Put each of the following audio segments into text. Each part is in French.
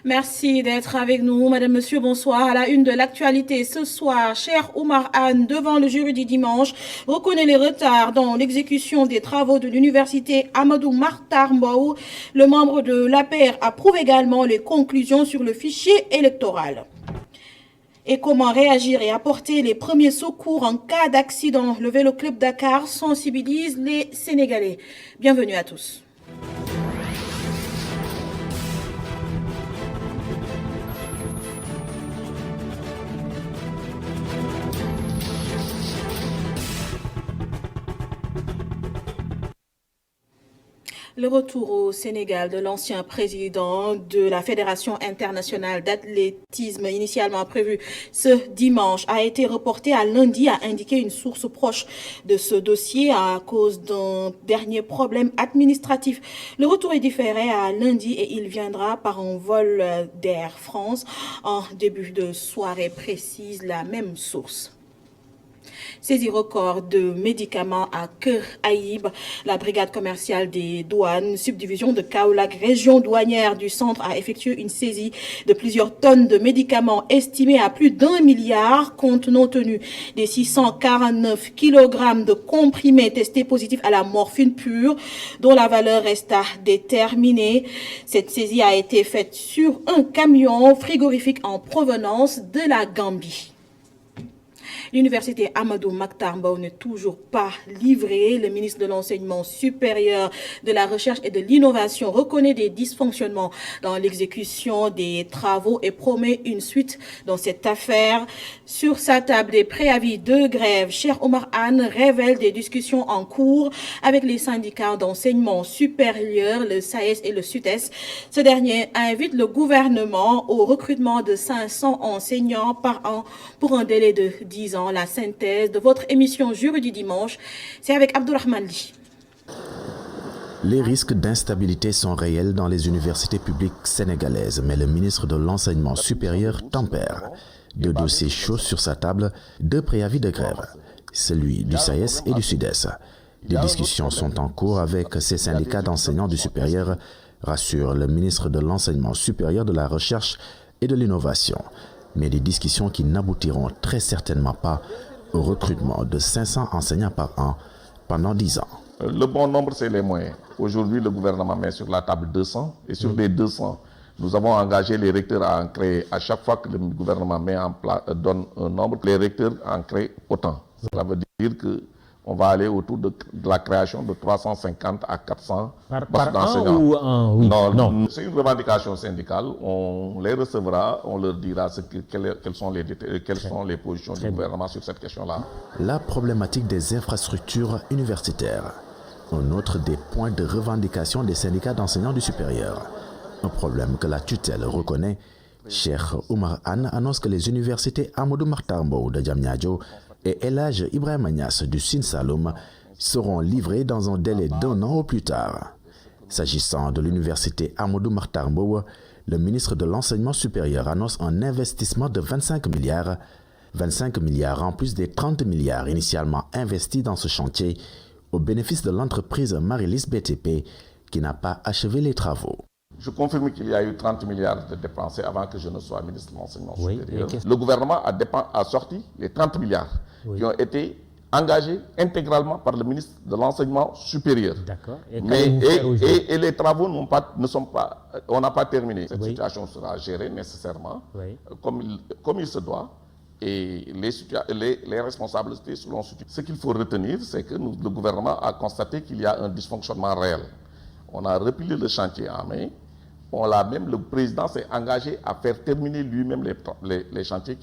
Merci d'être avec nous, Madame, Monsieur, bonsoir. À la une de l'actualité ce soir, cher Oumar Anne, devant le jury du dimanche, reconnaît les retards dans l'exécution des travaux de l'université Amadou Mahtar Mbow. Le membre de l'APR approuve également les conclusions sur le fichier électoral. Et comment réagir et apporter les premiers secours en cas d'accident? Le Vélo Club Dakar sensibilise les Sénégalais. Bienvenue à tous. Le retour au Sénégal de l'ancien président de la Fédération internationale d'athlétisme, initialement prévu ce dimanche, a été reporté à lundi, a indiqué une source proche de ce dossier à cause d'un dernier problème administratif. Le retour est différé à lundi et il viendra par un vol d'Air France en début de soirée, précise la même source. Saisie record de médicaments à Keur Aïb. La brigade commerciale des douanes, subdivision de Kaolack, région douanière du centre, a effectué une saisie de plusieurs tonnes de médicaments estimés à plus d'1 milliard, compte tenu des 649 kg de comprimés testés positifs à la morphine pure, dont la valeur reste à déterminer. Cette saisie a été faite sur un camion frigorifique en provenance de la Gambie. L'université Amadou Mahtar Mbow n'est toujours pas livrée. Le ministre de l'Enseignement supérieur, de la Recherche et de l'Innovation reconnaît des dysfonctionnements dans l'exécution des travaux et promet une suite dans cette affaire. Sur sa table, des préavis de grève, Cheikh Oumar Anne révèle des discussions en cours avec les syndicats d'enseignement supérieur, le SAES et le SUTES. Ce dernier invite le gouvernement au recrutement de 500 enseignants par an pour un délai de 10 ans. La synthèse de votre émission Jury du dimanche, c'est avec Abdourahmane Li. Les risques d'instabilité sont réels dans les universités publiques sénégalaises, mais le ministre de l'Enseignement supérieur tempère. Deux dossiers chauds sur sa table, deux préavis de grève, celui du SAES et du SUDES. Des discussions sont en cours avec ces syndicats d'enseignants du supérieur, rassure le ministre de l'Enseignement supérieur, de la Recherche et de l'Innovation. Mais des discussions qui n'aboutiront très certainement pas au recrutement de 500 enseignants par an pendant 10 ans. Le bon nombre, c'est les moyens. Aujourd'hui, le gouvernement met sur la table 200 et sur les 200, nous avons engagé les recteurs à en créer. À chaque fois que le gouvernement donne un nombre, les recteurs en créent autant. Cela veut dire que on va aller autour de la création de 350 à 400 par an ou an, oui. Non. C'est une revendication syndicale. On les recevra, on leur dira quelles sont les positions du gouvernement sur cette question-là. La problématique des infrastructures universitaires. Un autre des points de revendication des syndicats d'enseignants du supérieur. Un problème que la tutelle reconnaît. Cheikh Oumar Anne annonce que les universités Amadou Mahtar Mbow de Diamniadio et El Hadj Ibrahima Niasse du Sine Saloum seront livrés dans un délai d'1 an au plus tard. S'agissant de l'université Amadou Mahtar Mbow, le ministre de l'Enseignement supérieur annonce un investissement de 25 milliards. 25 milliards en plus des 30 milliards initialement investis dans ce chantier au bénéfice de l'entreprise Marilis BTP qui n'a pas achevé les travaux. Je confirme qu'il y a eu 30 milliards de dépensés avant que je ne sois ministre de l'Enseignement supérieur. Le gouvernement a sorti les 30 milliards qui ont été engagés intégralement par le ministre de l'Enseignement supérieur. D'accord. Et les travaux on n'a pas terminé. Cette situation sera gérée nécessairement comme il se doit. Et les responsables seront suivis. Ce qu'il faut retenir, c'est que le gouvernement a constaté qu'il y a un dysfonctionnement réel. On a replié le chantier en main. Le président s'est engagé à faire terminer lui-même les chantiers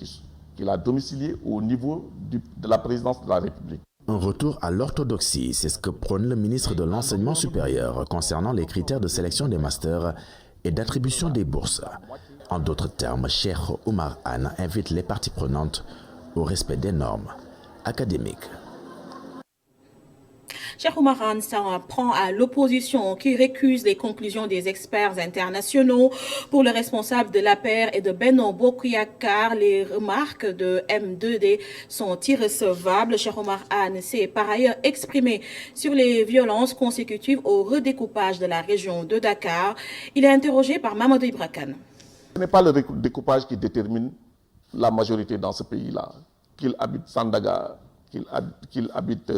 qu'il a domiciliés au niveau de la présidence de la République. Un retour à l'orthodoxie, c'est ce que prône le ministre de l'Enseignement supérieur concernant les critères de sélection des masters et d'attribution des bourses. En d'autres termes, Cheikh Oumar Anne invite les parties prenantes au respect des normes académiques. Cheikh Oumar Anne s'en prend à l'opposition qui récuse les conclusions des experts internationaux. Pour le responsable de l'APR et de Benno Bokk Yakaar, les remarques de M2D sont irrecevables. Cheikh Oumar Anne s'est par ailleurs exprimé sur les violences consécutives au redécoupage de la région de Dakar. Il est interrogé par Mamadou Ibra Kane. Ce n'est pas le découpage qui détermine la majorité dans ce pays-là. Qu'il habite Sandaga, qu'il habite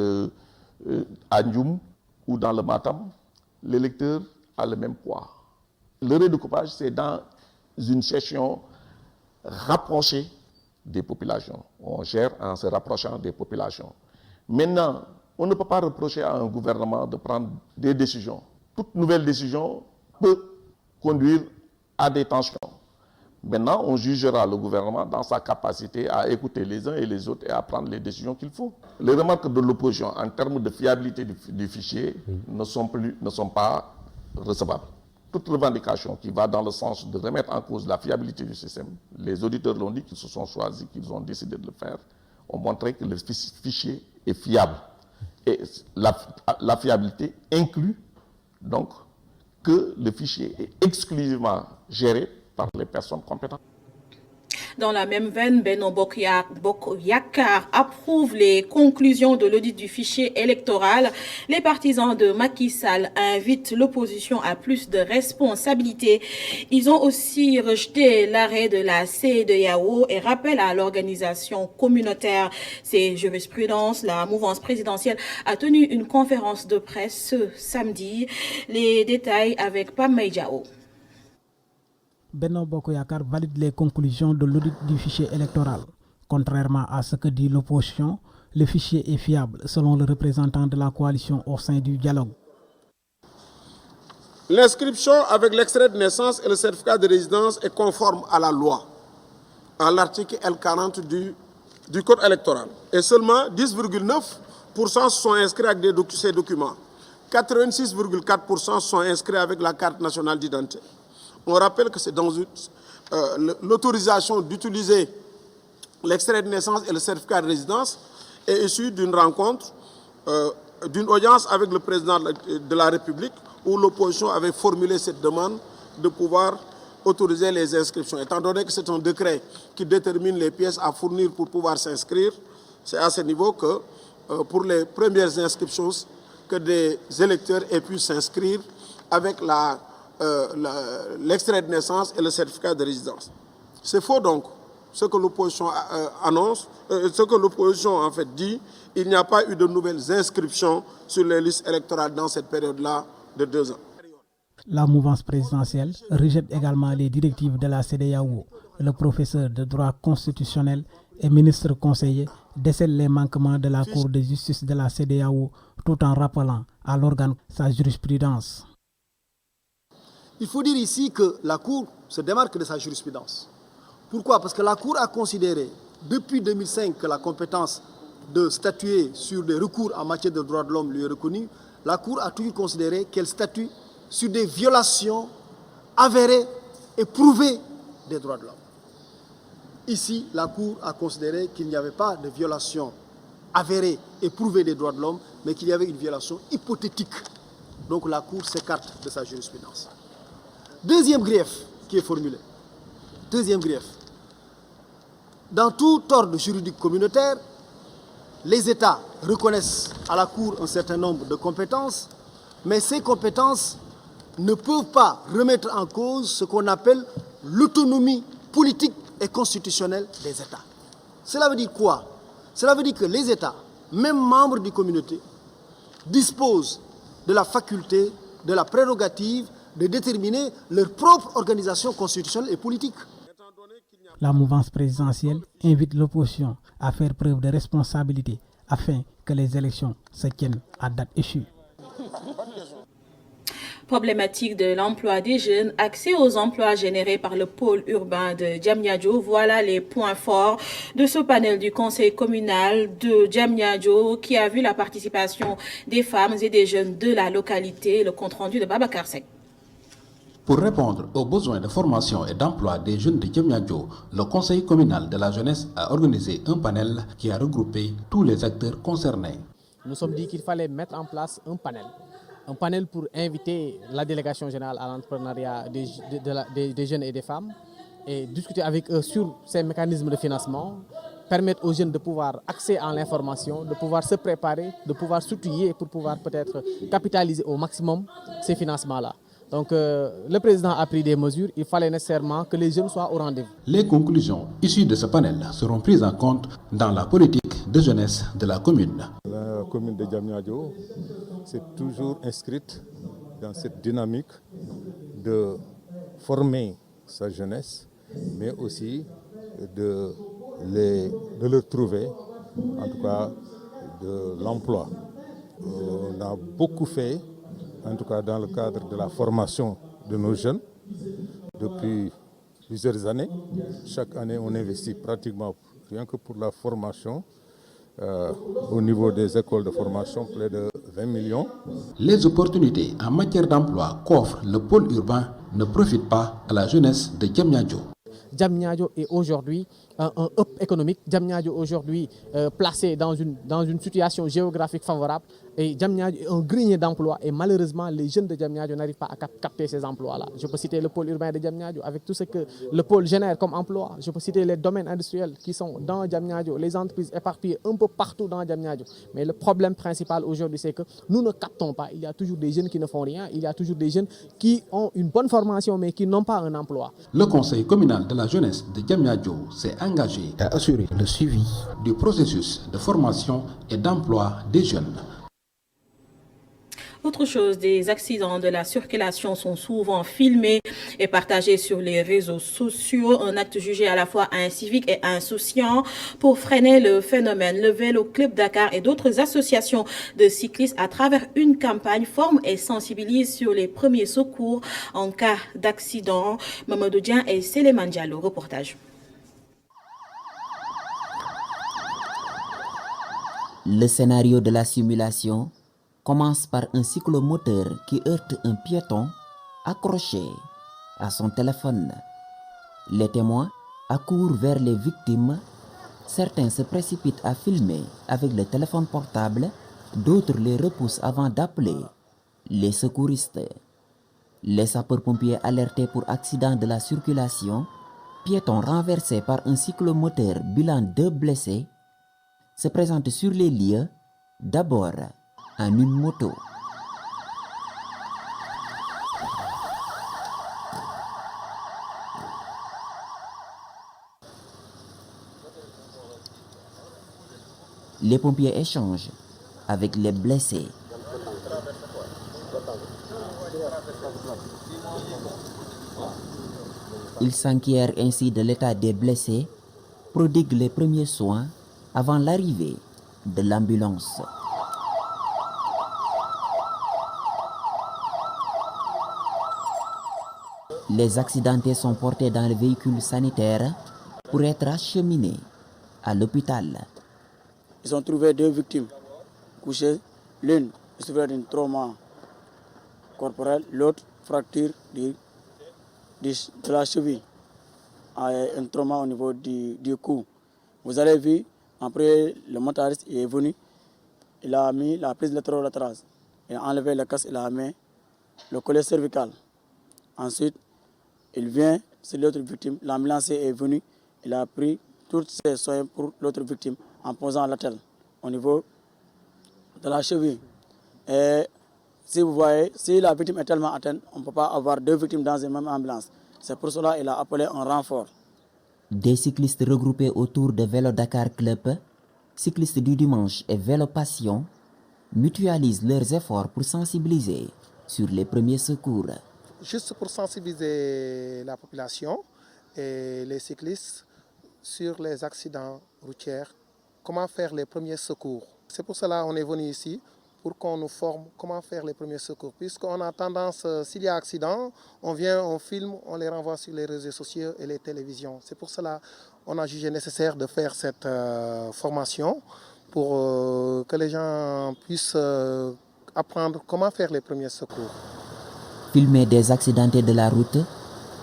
à Ndioum ou dans le Matam, l'électeur a le même poids. Le redécoupage, c'est dans une session rapprochée des populations. On gère en se rapprochant des populations. Maintenant, on ne peut pas reprocher à un gouvernement de prendre des décisions. Toute nouvelle décision peut conduire à des tensions. Maintenant, on jugera le gouvernement dans sa capacité à écouter les uns et les autres et à prendre les décisions qu'il faut. Les remarques de l'opposition en termes de fiabilité du fichier ne sont pas recevables. Toute revendication qui va dans le sens de remettre en cause la fiabilité du système, les auditeurs l'ont dit, qu'ils se sont choisis, qu'ils ont décidé de le faire, ont montré que le fichier est fiable. Et la fiabilité inclut donc que le fichier est exclusivement géré par les personnes compétentes. Dans la même veine, Benno Bokk Yakaar approuve les conclusions de l'audit du fichier électoral. Les partisans de Macky Sall invitent l'opposition à plus de responsabilités. Ils ont aussi rejeté l'arrêt de la CEDEAO et rappellent à l'organisation communautaire ses jurisprudences. La mouvance présidentielle a tenu une conférence de presse ce samedi. Les détails avec Pam Meïdiao. Benno Bokk Yakaar valide les conclusions de l'audit du fichier électoral. Contrairement à ce que dit l'opposition, le fichier est fiable selon le représentant de la coalition au sein du dialogue. L'inscription avec l'extrait de naissance et le certificat de résidence est conforme à la loi, à l'article L40 du Code électoral. Et seulement 10,9% sont inscrits avec ces documents. 86,4% sont inscrits avec la carte nationale d'identité. On rappelle que c'est dans l'autorisation d'utiliser l'extrait de naissance et le certificat de résidence est issue d'une rencontre, d'une audience avec le président de la République où l'opposition avait formulé cette demande de pouvoir autoriser les inscriptions. Étant donné que c'est un décret qui détermine les pièces à fournir pour pouvoir s'inscrire, c'est à ce niveau que pour les premières inscriptions, que des électeurs aient pu s'inscrire avec l'extrait de naissance et le certificat de résidence. C'est faux donc, ce que l'opposition annonce, ce que l'opposition en fait dit, il n'y a pas eu de nouvelles inscriptions sur les listes électorales dans cette période-là de 2 ans. La mouvance présidentielle rejette également les directives de la CEDEAO. Le professeur de droit constitutionnel et ministre conseiller décèle les manquements de la Cour de justice de la CEDEAO tout en rappelant à l'organe sa jurisprudence. Il faut dire ici que la Cour se démarque de sa jurisprudence. Pourquoi? Parce que la Cour a considéré, depuis 2005, que la compétence de statuer sur des recours en matière de droits de l'homme lui est reconnue. La Cour a toujours considéré qu'elle statue sur des violations avérées et prouvées des droits de l'homme. Ici, la Cour a considéré qu'il n'y avait pas de violation avérée et prouvée des droits de l'homme, mais qu'il y avait une violation hypothétique. Donc la Cour s'écarte de sa jurisprudence. Deuxième grief qui est formulé. Deuxième grief. Dans tout ordre juridique communautaire, les États reconnaissent à la Cour un certain nombre de compétences, mais ces compétences ne peuvent pas remettre en cause ce qu'on appelle l'autonomie politique et constitutionnelle des États. Cela veut dire quoi? Cela veut dire que les États, même membres des communautés, disposent de la faculté, de la prérogative de déterminer leur propre organisation constitutionnelle et politique. La mouvance présidentielle invite l'opposition à faire preuve de responsabilité afin que les élections se tiennent à date échue. Problématique de l'emploi des jeunes, accès aux emplois générés par le pôle urbain de Diamniadio. Voilà les points forts de ce panel du conseil communal de Diamniadio qui a vu la participation des femmes et des jeunes de la localité. Le compte-rendu de Babacar Seck. Pour répondre aux besoins de formation et d'emploi des jeunes de Diamniadio, le conseil communal de la jeunesse a organisé un panel qui a regroupé tous les acteurs concernés. Nous sommes dit qu'il fallait mettre en place un panel pour inviter la délégation générale à l'entrepreneuriat des jeunes et des femmes et discuter avec eux sur ces mécanismes de financement, permettre aux jeunes de pouvoir accéder à l'information, de pouvoir se préparer, de pouvoir s'outiller pour pouvoir peut-être capitaliser au maximum ces financements-là. Donc le président a pris des mesures, il fallait nécessairement que les jeunes soient au rendez-vous. Les conclusions issues de ce panel seront prises en compte dans la politique de jeunesse de la commune. La commune de Diamniadio s'est toujours inscrite dans cette dynamique de former sa jeunesse, mais aussi de leur trouver, en tout cas, de l'emploi. On a beaucoup fait, en tout cas dans le cadre de la formation de nos jeunes, depuis plusieurs années. Chaque année, on investit pratiquement, rien que pour la formation, au niveau des écoles de formation, près de 20 millions. Les opportunités en matière d'emploi qu'offre le pôle urbain ne profitent pas à la jeunesse de Diamniadio. Diamniadio est aujourd'hui un hub économique. Diamniadio est aujourd'hui placé dans une situation géographique favorable. Et Diamniadio est un grenier d'emploi. Et malheureusement, les jeunes de Diamniadio n'arrivent pas à capter ces emplois-là. Je peux citer le pôle urbain de Diamniadio avec tout ce que le pôle génère comme emploi. Je peux citer les domaines industriels qui sont dans Diamniadio, les entreprises éparpillées un peu partout dans Diamniadio. Mais le problème principal aujourd'hui, c'est que nous ne captons pas. Il y a toujours des jeunes qui ne font rien. Il y a toujours des jeunes qui ont une bonne formation mais qui n'ont pas un emploi. Le conseil communal de la jeunesse de Diamniadio s'est engagé à assurer le suivi du processus de formation et d'emploi des jeunes. Autre chose, des accidents de la circulation sont souvent filmés et partagés sur les réseaux sociaux. Un acte jugé à la fois incivique et insouciant. Pour freiner le phénomène, le Vélo Club Dakar et d'autres associations de cyclistes à travers une campagne forment et sensibilisent sur les premiers secours en cas d'accident. Mamadou Dian et Séléman Diallo, reportage. Le scénario de la simulation commence par un cyclomoteur qui heurte un piéton accroché à son téléphone. Les témoins accourent vers les victimes. Certains se précipitent à filmer avec le téléphone portable, d'autres les repoussent avant d'appeler les secouristes. Les sapeurs-pompiers alertés pour accident de la circulation, piétons renversés par un cyclomoteur, bilan 2 blessés, se présentent sur les lieux, d'abord en une moto. Les pompiers échangent avec les blessés. Ils s'enquièrent ainsi de l'état des blessés, prodiguent les premiers soins avant l'arrivée de l'ambulance. Les accidentés sont portés dans le véhicule sanitaire pour être acheminés à l'hôpital. Ils ont trouvé 2 victimes couchées, l'une souffrait d'un trauma corporel, l'autre fracture de la cheville, un trauma au niveau du cou. Vous avez vu, après le motariste est venu, il a mis la prise latérale, il a enlevé le casque, il a mis le collet cervical. Ensuite, il vient, c'est l'autre victime, l'ambulancier est venu, il a pris tous ses soins pour l'autre victime en posant la telle au niveau de la cheville. Et si vous voyez, si la victime est tellement atteinte, on ne peut pas avoir 2 victimes dans une même ambulance. C'est pour cela qu'il a appelé un renfort. Des cyclistes regroupés autour de Vélo Dakar Club, cyclistes du dimanche et Vélo Passion, mutualisent leurs efforts pour sensibiliser sur les premiers secours. Juste pour sensibiliser la population et les cyclistes sur les accidents routiers, comment faire les premiers secours. C'est pour cela qu'on est venu ici, pour qu'on nous forme comment faire les premiers secours. Puisqu'on a tendance, s'il y a accident, on vient, on filme, on les renvoie sur les réseaux sociaux et les télévisions. C'est pour cela qu'on a jugé nécessaire de faire cette formation pour que les gens puissent apprendre comment faire les premiers secours. Filmer des accidentés de la route,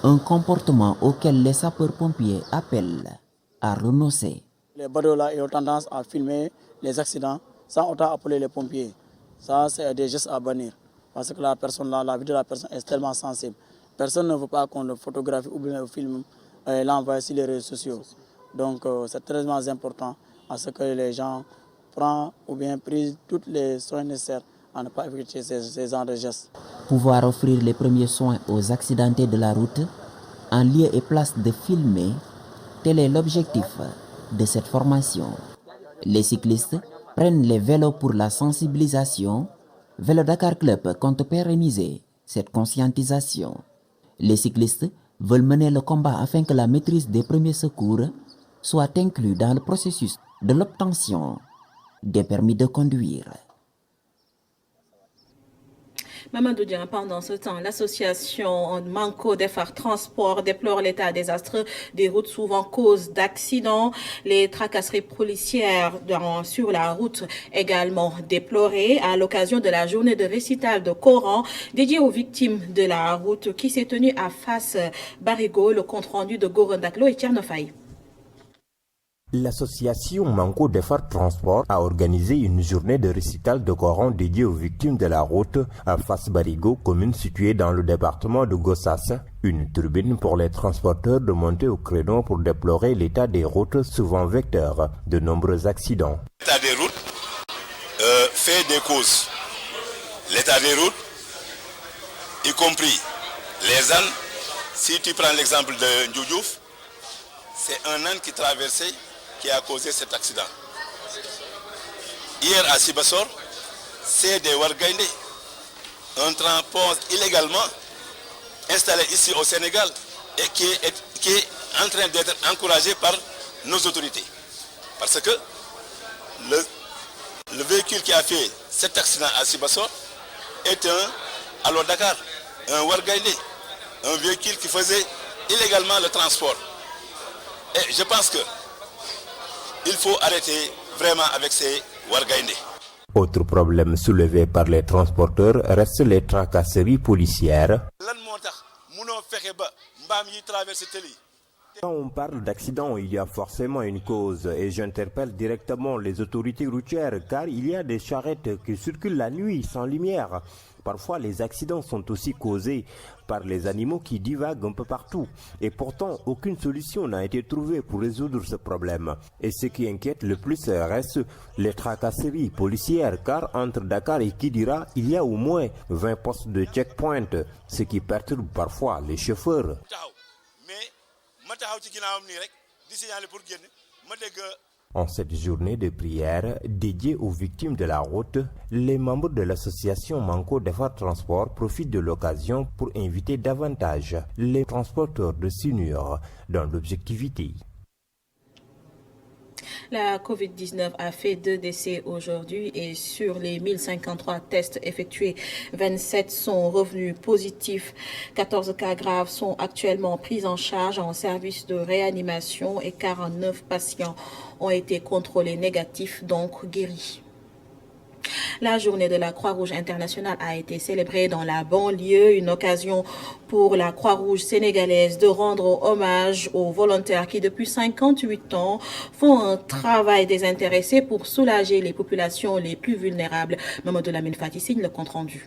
un comportement auquel les sapeurs-pompiers appellent à renoncer. Les badauds-là ont tendance à filmer les accidents sans autant appeler les pompiers. Ça, c'est des gestes à bannir. Parce que la personne là, la vie de la personne est tellement sensible. Personne ne veut pas qu'on le photographie ou bien le filme et l'envoie sur les réseaux sociaux. Donc, c'est très important à ce que les gens prennent ou bien prennent tous les soins nécessaires à ne pas effectuer ces genres de gestes. Pouvoir offrir les premiers soins aux accidentés de la route, en lieu et place de filmer, tel est l'objectif de cette formation. Les cyclistes prennent les vélos pour la sensibilisation. Vélo Dakar Club compte pérenniser cette conscientisation. Les cyclistes veulent mener le combat afin que la maîtrise des premiers secours soit inclue dans le processus de l'obtention des permis de conduire. Mamadou Dian, pendant ce temps, l'association Manco d'Effar Transport déplore l'état désastreux des routes, souvent cause d'accidents. Les tracasseries policières sur la route également déplorées à l'occasion de la journée de récital de Coran dédiée aux victimes de la route qui s'est tenue à Fass Barigo. Le compte rendu de Gorondaklo et Tchernofaï. L'association Manco d'Effar Transport a organisé une journée de récital de Coran dédiée aux victimes de la route à Fass Barigo, commune située dans le département de Gossas. Une tribune pour les transporteurs de monter au créneau pour déplorer l'état des routes, souvent vecteur de nombreux accidents. L'état des routes fait des causes. L'état des routes, y compris les ânes. Si tu prends l'exemple de Ndjoudjouf, c'est un âne qui traversait qui a causé cet accident. Hier à Sibassor, c'est des Wargaïndé, un transport illégalement installé ici au Sénégal et qui est en train d'être encouragé par nos autorités. Parce que le véhicule qui a fait cet accident à Sibassor est un Dakar, un Wargaïndé, un véhicule qui faisait illégalement le transport. Et je pense que il faut arrêter vraiment avec ces Wargaïndé. Autre problème soulevé par les transporteurs reste les tracasseries policières. Quand on parle d'accident, il y a forcément une cause et j'interpelle directement les autorités routières car il y a des charrettes qui circulent la nuit sans lumière. Parfois, les accidents sont aussi causés par les animaux qui divaguent un peu partout. Et pourtant, aucune solution n'a été trouvée pour résoudre ce problème. Et ce qui inquiète le plus reste les tracasseries policières, car entre Dakar et Kidira, il y a au moins 20 postes de checkpoint, ce qui perturbe parfois les chauffeurs. En cette journée de prière dédiée aux victimes de la route, les membres de l'association Manco d'Effar Transport profitent de l'occasion pour inviter davantage les transporteurs de Sinur dans l'objectivité. La COVID-19 a fait 2 décès aujourd'hui et sur les 1053 tests effectués, 27 sont revenus positifs. 14 cas graves sont actuellement pris en charge en service de réanimation et 49 patients ont été contrôlés négatifs, donc guéris. La journée de la Croix-Rouge internationale a été célébrée dans la banlieue, une occasion pour la Croix-Rouge sénégalaise de rendre hommage aux volontaires qui, depuis 58 ans, font un travail désintéressé pour soulager les populations les plus vulnérables. Mamadou Lamine Fati signe le compte-rendu.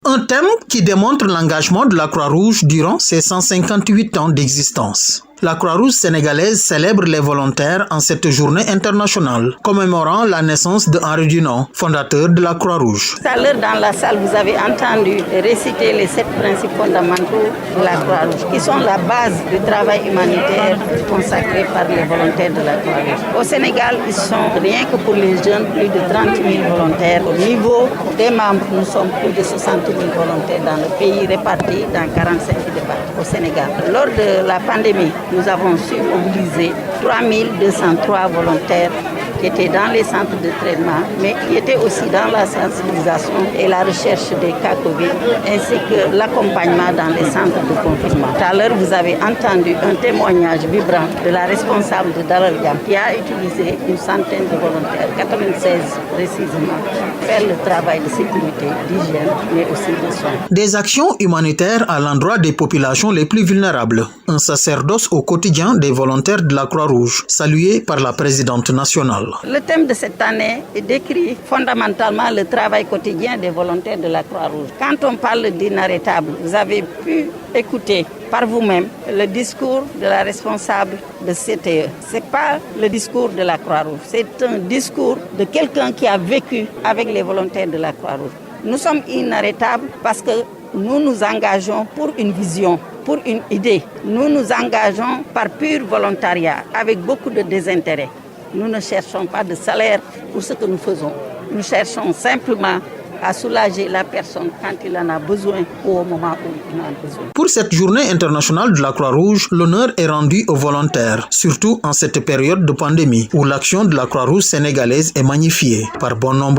Un thème qui démontre l'engagement de la Croix-Rouge durant ses 158 ans d'existence. La Croix-Rouge sénégalaise célèbre les volontaires en cette journée internationale, commémorant la naissance de Henri Dunant, fondateur de la Croix-Rouge. Tout à l'heure dans la salle, vous avez entendu réciter les 7 principes fondamentaux de la Croix-Rouge, qui sont la base du travail humanitaire consacré par les volontaires de la Croix-Rouge. Au Sénégal, ils sont, rien que pour les jeunes, plus de 30 000 volontaires. Au niveau des membres, nous sommes plus de 60 000 volontaires dans le pays, répartis dans 45 départements au Sénégal. Lors de la pandémie, nous avons su mobiliser 3203 volontaires qui étaient dans les centres de traitement, mais qui étaient aussi dans la sensibilisation et la recherche des cas Covid, ainsi que l'accompagnement dans les centres de confinement. Tout à l'heure, vous avez entendu un témoignage vibrant de la responsable de Daralgam qui a utilisé une centaine de volontaires, 96 précisément, pour faire le travail de sécurité, d'hygiène, mais aussi de soins. Des actions humanitaires à l'endroit des populations les plus vulnérables. Un sacerdoce au quotidien des volontaires de la Croix-Rouge, salué par la présidente nationale. Le thème de cette année décrit fondamentalement le travail quotidien des volontaires de la Croix-Rouge. Quand on parle d'inarrêtable, vous avez pu écouter par vous-même le discours de la responsable de CTE. Ce n'est pas le discours de la Croix-Rouge, c'est un discours de quelqu'un qui a vécu avec les volontaires de la Croix-Rouge. Nous sommes inarrêtables parce que nous nous engageons pour une vision, pour une idée. Nous nous engageons par pur volontariat, avec beaucoup de désintérêt. Nous ne cherchons pas de salaire pour ce que nous faisons. Nous cherchons simplement à soulager la personne quand il en a besoin ou au moment où il en a besoin. Pour cette journée internationale de la Croix-Rouge, l'honneur est rendu aux volontaires, surtout en cette période de pandémie où l'action de la Croix-Rouge sénégalaise est magnifiée par bon nombre